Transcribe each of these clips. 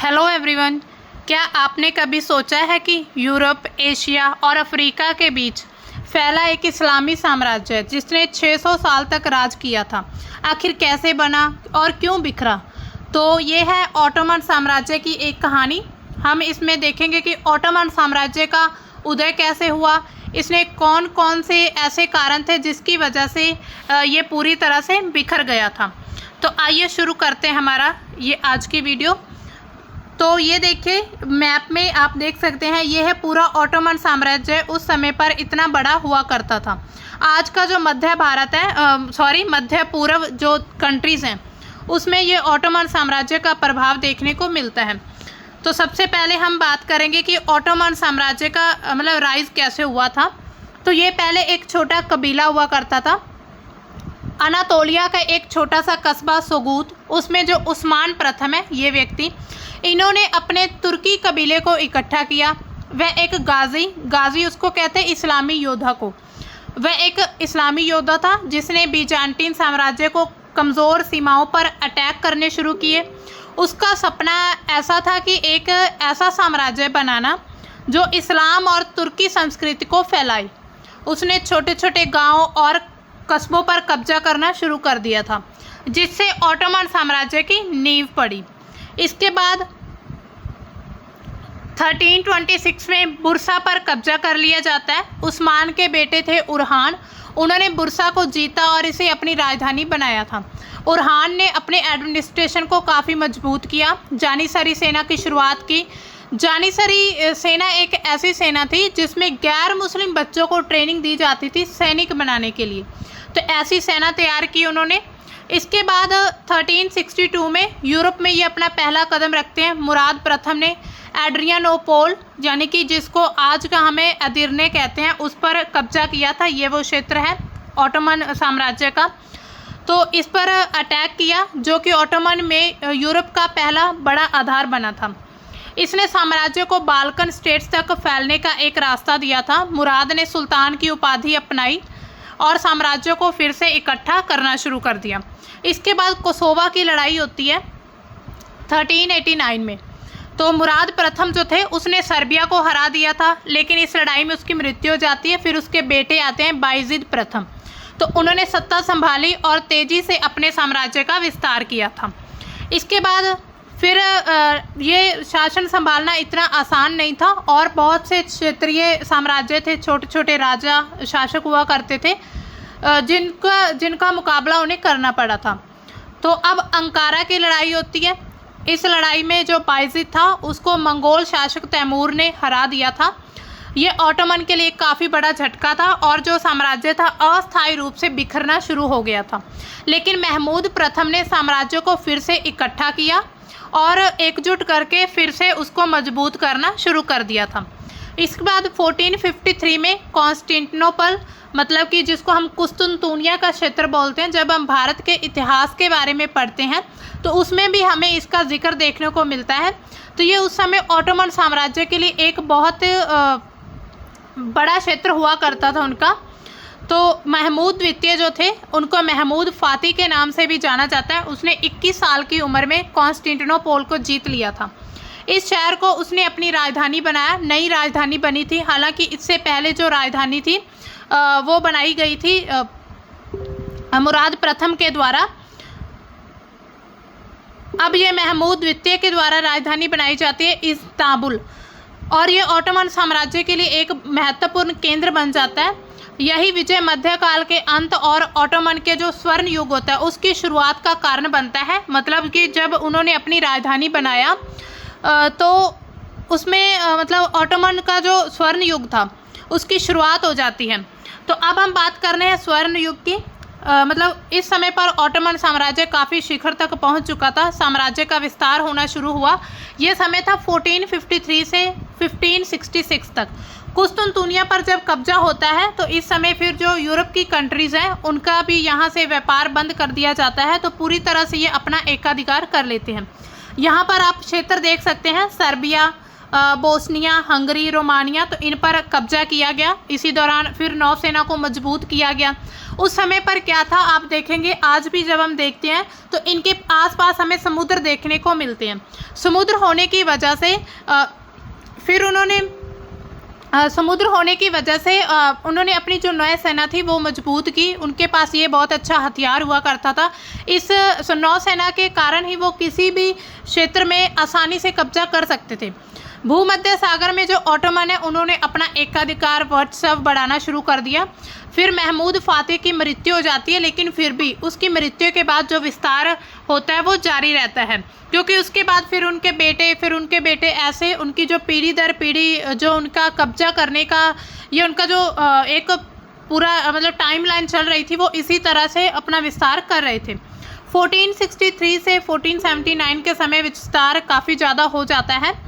Hello everyone, क्या आपने कभी सोचा है कि यूरोप, एशिया और अफ्रीका के बीच फैला एक इस्लामी साम्राज्य है जिसने 600 साल तक राज किया था, आखिर कैसे बना और क्यों बिखरा? तो ये है ऑटोमन साम्राज्य की एक कहानी। हम इसमें देखेंगे कि ऑटोमन साम्राज्य का उदय कैसे हुआ, इसने कौन कौन से ऐसे कारण थे जिसकी वजह से ये पूरी तरह से बिखर गया था। तो आइए शुरू करते हैं हमारा ये आज की वीडियो। तो ये देखिए, मैप में आप देख सकते हैं, ये है पूरा ऑटोमन साम्राज्य। उस समय पर इतना बड़ा हुआ करता था। आज का जो मध्य भारत है, मध्य पूर्व जो कंट्रीज़ हैं उसमें ये ऑटोमन साम्राज्य का प्रभाव देखने को मिलता है। तो सबसे पहले हम बात करेंगे कि ऑटोमन साम्राज्य का राइज कैसे हुआ था। तो ये पहले एक छोटा कबीला हुआ करता था, अनातोलिया का एक छोटा सा कस्बा सोगूत। उसमें जो उस्मान प्रथम है, ये व्यक्ति, इन्होंने अपने तुर्की कबीले को इकट्ठा किया। वह एक गाजी उसको कहते हैं, इस्लामी योद्धा को। वह एक इस्लामी योद्धा था जिसने बीजांटीन साम्राज्य को कमज़ोर सीमाओं पर अटैक करने शुरू किए। उसका सपना ऐसा था कि एक ऐसा साम्राज्य बनाना जो इस्लाम और तुर्की संस्कृति को फैलाए। उसने छोटे छोटे गाँव और कस्बों पर कब्जा करना शुरू कर दिया था, जिससे ऑटोमन साम्राज्य की नींव पड़ी। इसके बाद 1326 में बुरसा पर कब्जा कर लिया जाता है। उस्मान के बेटे थे उरहान, उन्होंने बुरसा को जीता और इसे अपनी राजधानी बनाया था। उरहान ने अपने एडमिनिस्ट्रेशन को काफ़ी मजबूत किया, जानिसरी सेना की शुरुआत की। जानिसरी सेना एक ऐसी सेना थी जिसमें गैर मुस्लिम बच्चों को ट्रेनिंग दी जाती थी सैनिक बनाने के लिए। तो ऐसी सेना तैयार की उन्होंने। इसके बाद 1362 में यूरोप में ये अपना पहला कदम रखते हैं। मुराद प्रथम ने एड्रियानोपोल, यानी कि जिसको आज का हमें एदिर्ने कहते हैं, उस पर कब्जा किया था। ये वो क्षेत्र है ऑटोमन साम्राज्य का। तो इस पर अटैक किया, जो कि ऑटोमन में यूरोप का पहला बड़ा आधार बना था। इसने साम्राज्य को बाल्कन स्टेट्स तक फैलने का एक रास्ता दिया था। मुराद ने सुल्तान की उपाधि अपनाई और साम्राज्य को फिर से इकट्ठा करना शुरू कर दिया। इसके बाद कोसोवा की लड़ाई होती है 1389 में। तो मुराद प्रथम जो थे उसने सर्बिया को हरा दिया था, लेकिन इस लड़ाई में उसकी मृत्यु हो जाती है। फिर उसके बेटे आते हैं बायजीद प्रथम। तो उन्होंने सत्ता संभाली और तेज़ी से अपने साम्राज्य का विस्तार किया था। इसके बाद फिर ये शासन संभालना इतना आसान नहीं था और बहुत से क्षेत्रीय साम्राज्य थे, छोटे छोटे राजा शासक हुआ करते थे, जिनका मुकाबला उन्हें करना पड़ा था। तो अब अंकारा की लड़ाई होती है। इस लड़ाई में जो बायजीद था उसको मंगोल शासक तैमूर ने हरा दिया था। ये ऑटोमन के लिए काफ़ी बड़ा झटका था और जो साम्राज्य था अस्थायी रूप से बिखरना शुरू हो गया था। लेकिन महमूद प्रथम ने साम्राज्य को फिर से इकट्ठा किया और एकजुट करके फिर से उसको मजबूत करना शुरू कर दिया था। इसके बाद 1453 में कॉन्स्टेंटिनोपल, मतलब कि जिसको हम कुस्तुनतुनिया का क्षेत्र बोलते हैं, जब हम भारत के इतिहास के बारे में पढ़ते हैं तो उसमें भी हमें इसका जिक्र देखने को मिलता है। तो ये उस समय ऑटोमन साम्राज्य के लिए एक बहुत बड़ा क्षेत्र हुआ करता था उनका। तो महमूद द्वितीय जो थे, उनको महमूद फाती के नाम से भी जाना जाता है। उसने 21 साल की उम्र में कॉन्स्टेंटिनोपल को जीत लिया था। इस शहर को उसने अपनी राजधानी बनाया। नई राजधानी बनी थी, हालांकि इससे पहले जो राजधानी थी वो बनाई गई थी मुराद प्रथम के द्वारा। अब ये महमूद द्वितीय के द्वारा राजधानी बनाई जाती है इस्तांबुल, और ये ऑटोमन साम्राज्य के लिए एक महत्वपूर्ण केंद्र बन जाता है। यही विजय मध्यकाल के अंत और ऑटोमन के जो स्वर्ण युग होता है उसकी शुरुआत का कारण बनता है। मतलब कि जब उन्होंने अपनी राजधानी बनाया तो उसमें ऑटोमन का जो स्वर्ण युग था उसकी शुरुआत हो जाती है। तो अब हम बात कर रहे हैं स्वर्ण युग की। इस समय पर ऑटोमन साम्राज्य काफ़ी शिखर तक पहुंच चुका था, साम्राज्य का विस्तार होना शुरू हुआ। ये समय था 1453 से 1566 तक। कुस्तुनतुनिया पर जब कब्जा होता है तो इस समय फिर जो यूरोप की कंट्रीज़ हैं उनका भी यहाँ से व्यापार बंद कर दिया जाता है। तो पूरी तरह से ये अपना एकाधिकार कर लेते हैं। यहाँ पर आप क्षेत्र देख सकते हैं, सर्बिया, बोस्निया, हंगरी, रोमानिया, तो इन पर कब्जा किया गया। इसी दौरान फिर नौसेना को मजबूत किया गया। उस समय पर क्या था आप देखेंगे, आज भी जब हम देखते हैं तो इनके आसपास हमें समुद्र देखने को मिलते हैं। समुद्र होने की वजह से फिर उन्होंने समुद्र होने की वजह से उन्होंने अपनी जो नौसेना थी वो मजबूत की। उनके पास ये बहुत अच्छा हथियार हुआ करता था। इस नौसेना के कारण ही वो किसी भी क्षेत्र में आसानी से कब्जा कर सकते थे। भूमध्य सागर में जो ऑटोमन है उन्होंने अपना एकाधिकार वर्चस्व बढ़ाना शुरू कर दिया। फिर महमूद फातिह की मृत्यु हो जाती है, लेकिन फिर भी उसकी मृत्यु के बाद जो विस्तार होता है वो जारी रहता है, क्योंकि उसके बाद फिर उनके बेटे ऐसे उनकी जो पीढ़ी दर पीढ़ी जो उनका कब्जा करने का ये उनका जो एक पूरा मतलब टाइमलाइन चल रही थी वो इसी तरह से अपना विस्तार कर रहे थे। 1463 से 1479 के समय विस्तार काफ़ी ज़्यादा हो जाता है।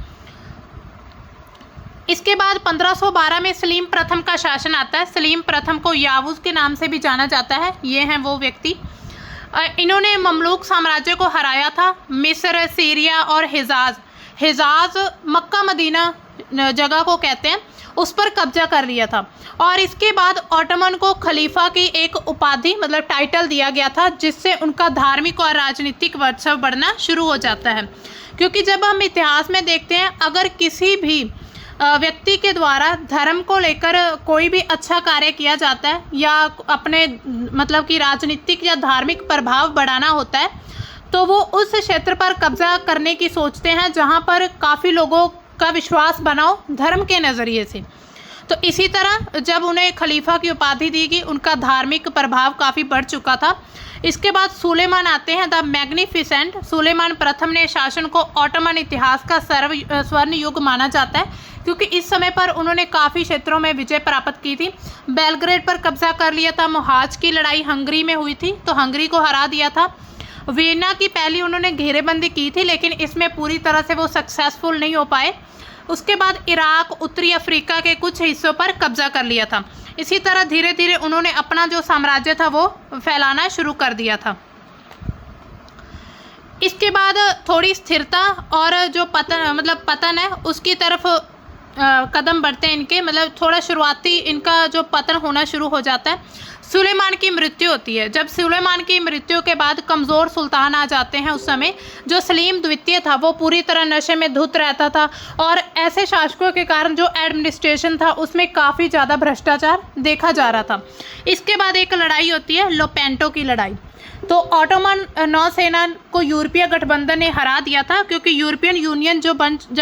इसके बाद 1512 में सलीम प्रथम का शासन आता है। सलीम प्रथम को यावूस के नाम से भी जाना जाता है। ये हैं वो व्यक्ति। इन्होंने ममलूक साम्राज्य को हराया था। मिस्र, सीरिया और हिजाज मक्का मदीना जगह को कहते हैं, उस पर कब्जा कर लिया था। और इसके बाद ऑटोमन को खलीफा की एक उपाधि मतलब टाइटल दिया गया था, जिससे उनका धार्मिक और राजनीतिक वर्चस्व बढ़ना शुरू हो जाता है। क्योंकि जब हम इतिहास में देखते हैं, अगर किसी भी व्यक्ति के द्वारा धर्म को लेकर कोई भी अच्छा कार्य किया जाता है या अपने मतलब कि राजनीतिक या धार्मिक प्रभाव बढ़ाना होता है, तो वो उस क्षेत्र पर कब्जा करने की सोचते हैं जहां पर काफ़ी लोगों का विश्वास बना हो धर्म के नज़रिए से। तो इसी तरह जब उन्हें खलीफा की उपाधि दी गई, उनका धार्मिक प्रभाव काफ़ी बढ़ चुका था। इसके बाद सुलेमान आते हैं, द मैग्निफिसेंट। सुलेमान प्रथम ने शासन को ऑटोमन इतिहास का स्वर्ण युग माना जाता है, क्योंकि इस समय पर उन्होंने काफ़ी क्षेत्रों में विजय प्राप्त की थी। बेलग्रेड पर कब्जा कर लिया था। मोहाज की लड़ाई हंगरी में हुई थी तो हंगरी को हरा दिया था। वियना की पहली उन्होंने घेरेबंदी की थी, लेकिन इसमें पूरी तरह से वो सक्सेसफुल नहीं हो पाए। उसके बाद इराक, उत्तरी अफ्रीका के कुछ हिस्सों पर कब्जा कर लिया था। इसी तरह धीरे धीरे उन्होंने अपना जो साम्राज्य था वो फैलाना शुरू कर दिया था। इसके बाद थोड़ी स्थिरता और जो पतन है उसकी तरफ कदम बढ़ते हैं इनके, मतलब थोड़ा शुरुआती इनका जो पतन होना शुरू हो जाता है। सुलेमान की मृत्यु होती है। जब सुलेमान की मृत्यु के बाद कमज़ोर सुल्तान आ जाते हैं, उस समय जो सलीम द्वितीय था वो पूरी तरह नशे में धुत रहता था, और ऐसे शासकों के कारण जो एडमिनिस्ट्रेशन था उसमें काफ़ी ज़्यादा भ्रष्टाचार देखा जा रहा था। इसके बाद एक लड़ाई होती है, लोपेंटो की लड़ाई। तो ऑटोमन नौसेना को यूरोपीय गठबंधन ने हरा दिया था, क्योंकि यूरोपियन यूनियन जब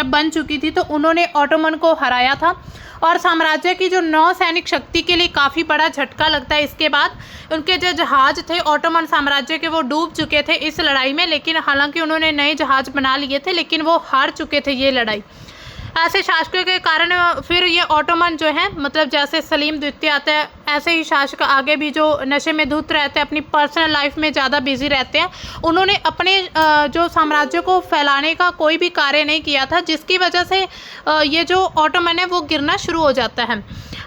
बन चुकी थी तो उन्होंने ऑटोमन को हराया था, और साम्राज्य की जो नौसैनिक शक्ति के लिए काफ़ी बड़ा झटका लगता है। इसके बाद उनके जो जहाज़ थे ऑटोमन साम्राज्य के वो डूब चुके थे इस लड़ाई में, लेकिन हालांकि उन्होंने नए जहाज़ बना लिए थे, लेकिन वो हार चुके थे ये लड़ाई। ऐसे शासकों के कारण फिर ये ऑटोमन जो है, मतलब जैसे सलीम द्वितीय आता है, ऐसे ही शासक आगे भी जो नशे में धुत रहते हैं, अपनी पर्सनल लाइफ में ज़्यादा बिजी रहते हैं, उन्होंने अपने जो साम्राज्य को फैलाने का कोई भी कार्य नहीं किया था, जिसकी वजह से ये जो ऑटोमन है वो गिरना शुरू हो जाता है।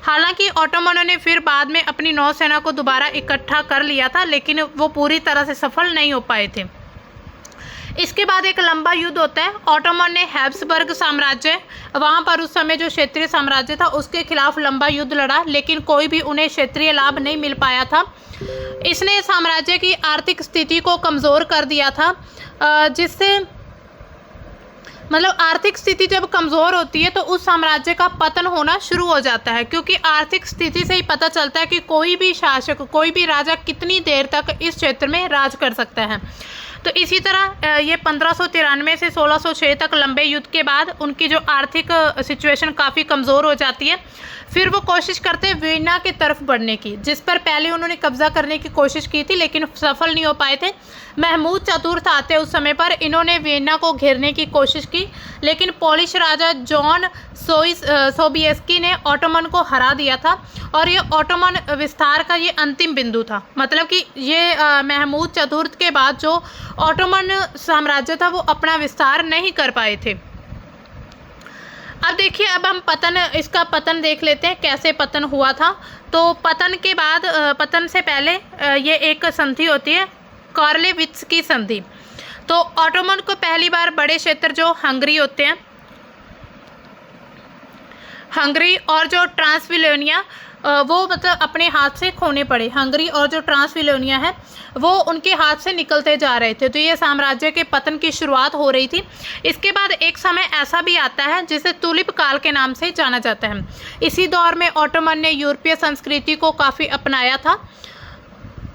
हालांकि ऑटोमनों ने फिर बाद में अपनी नौसेना को दोबारा इकट्ठा कर लिया था, लेकिन वो पूरी तरह से सफल नहीं हो पाए थे। इसके बाद एक लंबा युद्ध होता है। ऑटोमन ने हैब्सबर्ग साम्राज्य, वहाँ पर उस समय जो क्षेत्रीय साम्राज्य था उसके खिलाफ लंबा युद्ध लड़ा, लेकिन कोई भी उन्हें क्षेत्रीय लाभ नहीं मिल पाया था। इसने साम्राज्य की आर्थिक स्थिति को कमज़ोर कर दिया था, जिससे मतलब आर्थिक स्थिति जब कमज़ोर होती है तो उस साम्राज्य का पतन होना शुरू हो जाता है, क्योंकि आर्थिक स्थिति से ही पता चलता है कि कोई भी शासक, कोई भी राजा कितनी देर तक इस क्षेत्र में राज कर सकता है। तो इसी तरह ये 1593 से 1606 तक लंबे युद्ध के बाद उनकी जो आर्थिक सिचुएशन काफ़ी कमज़ोर हो जाती है। फिर वो कोशिश करते हैं वियना की तरफ बढ़ने की, जिस पर पहले उन्होंने कब्जा करने की कोशिश की थी, लेकिन सफल नहीं हो पाए थे। महमूद चतुर्थ आते उस समय पर इन्होंने वियना को घेरने की कोशिश की, लेकिन पोलिश राजा जॉन सोबिएस्की ने ऑटोमन को हरा दिया था, और ये ऑटोमन विस्तार का ये अंतिम बिंदु था। मतलब कि ये महमूद चतुर्थ के बाद जो ऑटोमन साम्राज्य था वो अपना विस्तार नहीं कर पाए थे। अब देखिए, अब हम इसका पतन देख लेते हैं, कैसे पतन हुआ था। तो पतन के बाद, पतन से पहले ये एक संधि होती है, कॉर्लेवित्स की संधि। तो ऑटोमन को पहली बार बड़े क्षेत्र जो हंगरी होते हैं, हंगरी और जो ट्रांसविलोनिया वो मतलब अपने हाथ से खोने पड़े। हंगरी और जो ट्रांसविलोनिया है वो उनके हाथ से निकलते जा रहे थे। तो ये साम्राज्य के पतन की शुरुआत हो रही थी। इसके बाद एक समय ऐसा भी आता है जिसे तुलिप काल के नाम से जाना जाता है। इसी दौर में ऑटोमन ने यूरोपीय संस्कृति को काफ़ी अपनाया था।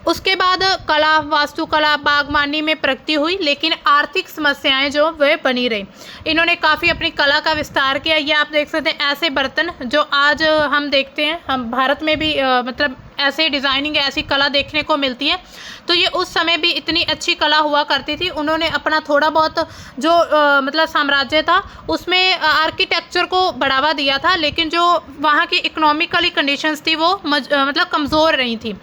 उसके बाद कला, वास्तुकला, बागवानी में प्रगति हुई, लेकिन आर्थिक समस्याएं जो वे बनी रही। इन्होंने काफ़ी अपनी कला का विस्तार किया। ये आप देख सकते हैं ऐसे बर्तन जो आज हम देखते हैं, हम भारत में भी मतलब ऐसे डिज़ाइनिंग, ऐसी कला देखने को मिलती है। तो ये उस समय भी इतनी अच्छी कला हुआ करती थी। उन्होंने अपना थोड़ा बहुत जो मतलब साम्राज्य था उसमें आर्किटेक्चर को बढ़ावा दिया था, लेकिन जो वहाँ की इकोनॉमिकली कंडीशंस थी वो मतलब कमज़ोर रही थी।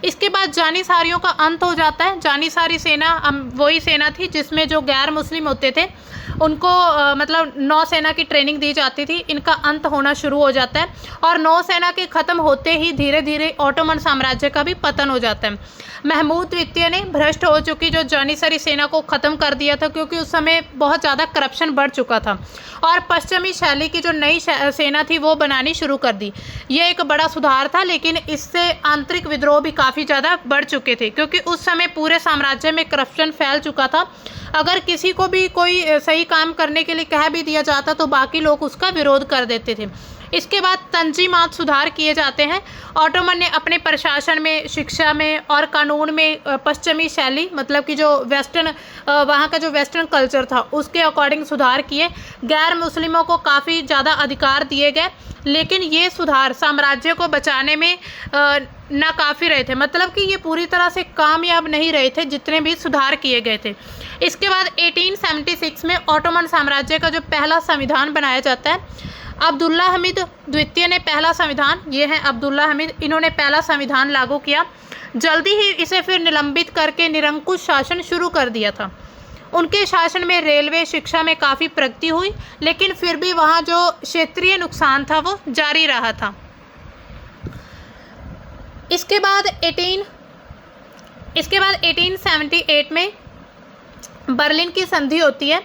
इसके बाद जानिसारियों का अंत हो जाता है। जानिसारी सेना वही सेना थी जिसमें जो गैर मुस्लिम होते थे उनको मतलब नौसेना की ट्रेनिंग दी जाती थी। इनका अंत होना शुरू हो जाता है और नौसेना के ख़त्म होते ही धीरे धीरे ऑटोमन साम्राज्य का भी पतन हो जाता है। महमूद द्वितीय ने भ्रष्ट हो चुकी जो जानिसारी सेना को ख़त्म कर दिया था, क्योंकि उस समय बहुत ज़्यादा करप्शन बढ़ चुका था, और पश्चिमी शैली की जो नई सेना थी वो बनानी शुरू कर दी। ये एक बड़ा सुधार था, लेकिन इससे आंतरिक विद्रोह भी काफ़ी ज़्यादा बढ़ चुके थे, क्योंकि उस समय पूरे साम्राज्य में करप्शन फैल चुका था। अगर किसी को भी कोई सही काम करने के लिए कह भी दिया जाता तो बाकी लोग उसका विरोध कर देते थे। इसके बाद तंजीमात सुधार किए जाते हैं। ऑटोमन ने अपने प्रशासन में, शिक्षा में और कानून में पश्चिमी शैली मतलब कि जो वेस्टर्न वहाँ का जो वेस्टर्न कल्चर था उसके अकॉर्डिंग सुधार किए। गैर मुस्लिमों को काफ़ी ज़्यादा अधिकार दिए गए, लेकिन ये सुधार साम्राज्य को बचाने में नाकाफ़ी रहे थे। मतलब कि ये पूरी तरह से कामयाब नहीं रहे थे जितने भी सुधार किए गए थे। इसके बाद 1876 में ऑटोमन साम्राज्य का जो पहला संविधान बनाया जाता है। अब्दुल्ला हमीद द्वितीय ने पहला संविधान, ये हैं अब्दुल्ला हमीद, इन्होंने पहला संविधान लागू किया। जल्दी ही इसे फिर निलंबित करके निरंकुश शासन शुरू कर दिया था। उनके शासन में रेलवे, शिक्षा में काफ़ी प्रगति हुई, लेकिन फिर भी वहाँ जो क्षेत्रीय नुकसान था वो जारी रहा था। इसके बाद 1878 में बर्लिन की संधि होती है,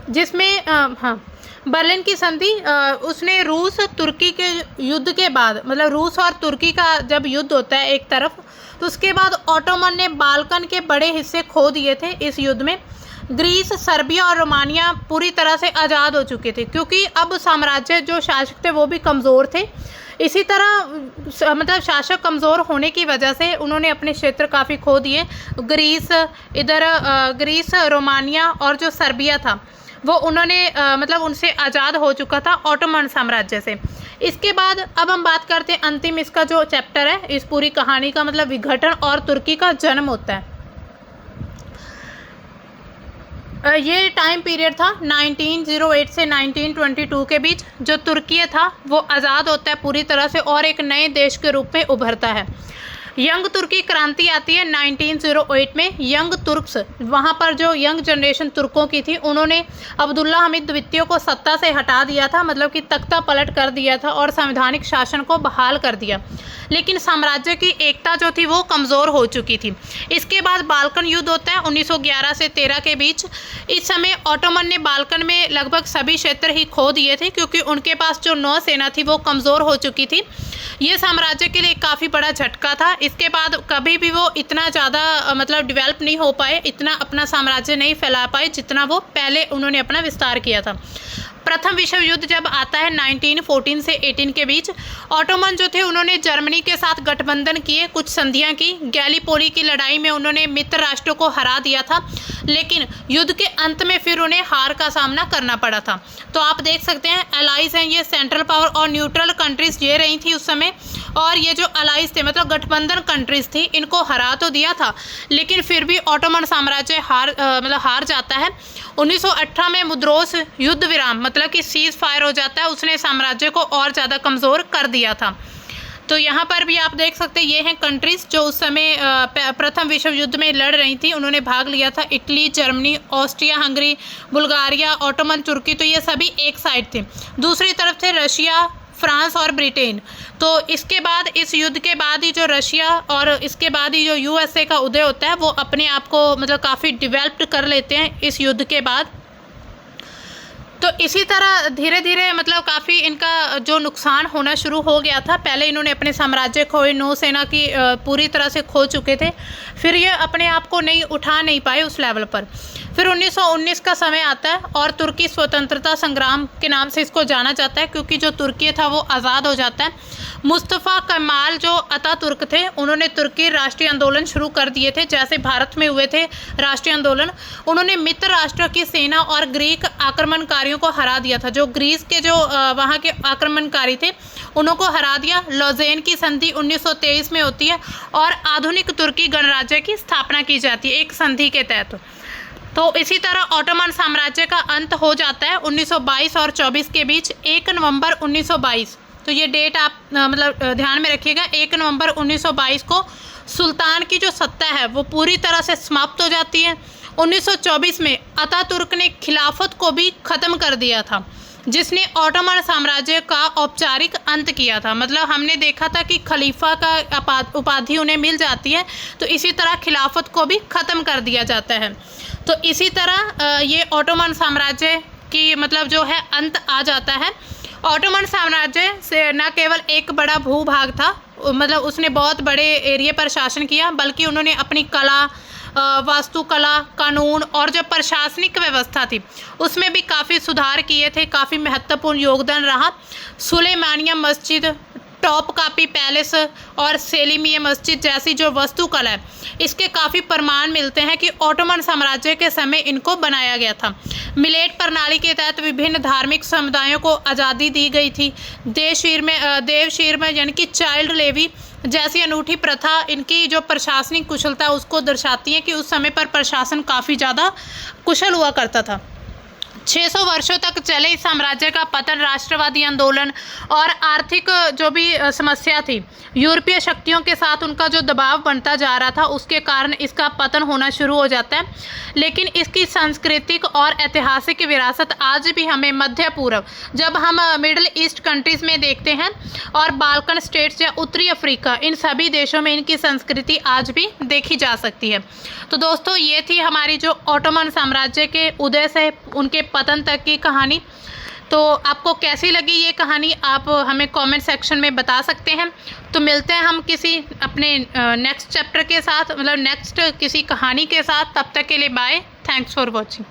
जिसमें बर्लिन की संधि उसने रूस तुर्की के युद्ध के बाद, मतलब रूस और तुर्की का जब युद्ध होता है एक तरफ, तो उसके बाद ऑटोमन ने बाल्कन के बड़े हिस्से खो दिए थे इस युद्ध में। ग्रीस, सर्बिया और रोमानिया पूरी तरह से आज़ाद हो चुके थे, क्योंकि अब साम्राज्य जो शासक थे वो भी कमज़ोर थे। इसी तरह मतलब शासक कमज़ोर होने की वजह से उन्होंने अपने क्षेत्र काफ़ी खो दिए। ग्रीस, रोमानिया और जो सर्बिया था वो उन्होंने मतलब उनसे आज़ाद हो चुका था ऑटोमन साम्राज्य से। इसके बाद अब हम बात करते हैं अंतिम इसका जो चैप्टर है इस पूरी कहानी का, मतलब विघटन और तुर्की का जन्म होता है। ये टाइम पीरियड था 1908 से 1922 के बीच। जो तुर्की था वो आज़ाद होता है पूरी तरह से और एक नए देश के रूप में उभरता है। यंग तुर्की क्रांति आती है 1908 में। यंग तुर्क्स, वहाँ पर जो यंग जनरेशन तुर्कों की थी, उन्होंने अब्दुल्ला हमीद द्वितीय को सत्ता से हटा दिया था, मतलब कि तख्ता पलट कर दिया था और संवैधानिक शासन को बहाल कर दिया। लेकिन साम्राज्य की एकता जो थी वो कमज़ोर हो चुकी थी। इसके बाद बाल्कन युद्ध होता है 1911 से 13 के बीच। इस समय ऑटोमन ने बाल्कन में लगभग सभी क्षेत्र ही खो दिए थे, क्योंकि उनके पास जो नौसेना थी वो कमज़ोर हो चुकी थी। ये साम्राज्य के लिए काफ़ी बड़ा झटका था। इसके बाद कभी भी वो इतना ज़्यादा मतलब डेवलप नहीं हो पाए, इतना अपना साम्राज्य नहीं फैला पाए जितना वो पहले उन्होंने अपना विस्तार किया था। प्रथम विश्व युद्ध जब आता है 1914 से 18 के बीच, ऑटोमन जो थे उन्होंने जर्मनी के साथ गठबंधन किए, कुछ संधियां की। गैलीपोली की लड़ाई में उन्होंने मित्र राष्ट्रों को हरा दिया था, लेकिन युद्ध के अंत में फिर उन्हें हार का सामना करना पड़ा था। तो आप देख सकते हैं अलाइज हैं ये सेंट्रल पावर और न्यूट्रल कंट्रीज ये रही थी उस समय, और ये जो अलाइज थे मतलब गठबंधन कंट्रीज थी, इनको हरा तो दिया था, लेकिन फिर भी ऑटोमन साम्राज्य हार जाता है। 1918 में मुद्रोस युद्ध विराम मतलब कि सीज फायर हो जाता है, उसने साम्राज्य को और ज़्यादा कमज़ोर कर दिया था। तो यहाँ पर भी आप देख सकते हैं ये हैं कंट्रीज़ जो उस समय प्रथम विश्व युद्ध में लड़ रही थी, उन्होंने भाग लिया था। Italy, Germany, Austria Hungary, Bulgaria, Ottoman तुर्की, तो ये सभी एक साइड थे। दूसरी तरफ थे रशिया, फ्रांस और ब्रिटेन। तो इसके बाद, इस युद्ध के बाद ही जो रशिया और इसके बाद ही जो यूएसए का उदय होता है वो अपने आप को मतलब काफ़ी डेवलप्ड कर लेते हैं इस युद्ध के बाद। तो इसी तरह धीरे धीरे मतलब काफ़ी इनका जो नुकसान होना शुरू हो गया था। पहले इन्होंने अपने साम्राज्य खोए, नौसेना की पूरी तरह से खो चुके थे, फिर ये अपने आप को उठा नहीं पाए उस लेवल पर। फिर 1919 का समय आता है और तुर्की स्वतंत्रता संग्राम के नाम से इसको जाना जाता है, क्योंकि जो तुर्की था वो आज़ाद हो जाता है। मुस्तफ़ा कमाल जो अतातुर्क थे, उन्होंने तुर्की राष्ट्रीय आंदोलन शुरू कर दिए थे, जैसे भारत में हुए थे राष्ट्रीय आंदोलन। उन्होंने मित्र राष्ट्र की सेना और ग्रीक आक्रमणकारियों को हरा दिया था। जो ग्रीस के जो वहाँ के आक्रमणकारी थे उनको हरा दिया। लॉज़ेन की संधि 1923 में होती है और आधुनिक तुर्की गणराज्य की स्थापना की जाती है एक संधि के तहत। तो इसी तरह ऑटोमन साम्राज्य का अंत हो जाता है 1922 और 24 के बीच, 1 नवंबर 1922। तो ये डेट आप मतलब ध्यान में रखिएगा। 1 नवंबर 1922 को सुल्तान की जो सत्ता है वो पूरी तरह से समाप्त हो जाती है। 1924 में अतातुर्क ने खिलाफत को भी ख़त्म कर दिया था, जिसने ऑटोमन साम्राज्य का औपचारिक अंत किया था। मतलब हमने देखा था कि खलीफा का उपाधि उन्हें मिल जाती है, तो इसी तरह खिलाफत को भी ख़त्म कर दिया जाता है। तो इसी तरह ये ऑटोमन साम्राज्य की मतलब जो है अंत आ जाता है। ऑटोमन साम्राज्य से न केवल एक बड़ा भूभाग था, मतलब उसने बहुत बड़े एरिया पर शासन किया, बल्कि उन्होंने अपनी कला, वास्तुकला, कानून और जो प्रशासनिक व्यवस्था थी उसमें भी काफ़ी सुधार किए थे। काफ़ी महत्वपूर्ण योगदान रहा। सुलेमानिया मस्जिद, टॉप कापी पैलेस और सेलिमिया मस्जिद जैसी जो वास्तुकला है, इसके काफ़ी प्रमाण मिलते हैं कि ऑटोमन साम्राज्य के समय इनको बनाया गया था। मिलेट प्रणाली के तहत विभिन्न धार्मिक समुदायों को आज़ादी दी गई थी। देवशीर में यानी कि चाइल्ड लेवी जैसी अनूठी प्रथा इनकी जो प्रशासनिक कुशलता उसको दर्शाती है कि उस समय पर प्रशासन काफ़ी ज़्यादा कुशल हुआ करता था। 600 वर्षों तक चले इस साम्राज्य का पतन राष्ट्रवादी आंदोलन और आर्थिक जो भी समस्या थी, यूरोपीय शक्तियों के साथ उनका जो दबाव बनता जा रहा था, उसके कारण इसका पतन होना शुरू हो जाता है। लेकिन इसकी सांस्कृतिक और ऐतिहासिक विरासत आज भी हमें मध्य पूर्व, जब हम मिडिल ईस्ट कंट्रीज़ में देखते हैं और बाल्कन स्टेट्स या उत्तरी अफ्रीका, इन सभी देशों में इनकी संस्कृति आज भी देखी जा सकती है। तो दोस्तों, ये थी हमारी जो ऑटोमन साम्राज्य के उदय से उनके पतन तक की कहानी। तो आपको कैसी लगी ये कहानी, आप हमें कमेंट सेक्शन में बता सकते हैं। तो मिलते हैं हम किसी अपने नेक्स्ट चैप्टर के साथ, मतलब नेक्स्ट किसी कहानी के साथ। तब तक के लिए बाय, थैंक्स फॉर वॉचिंग।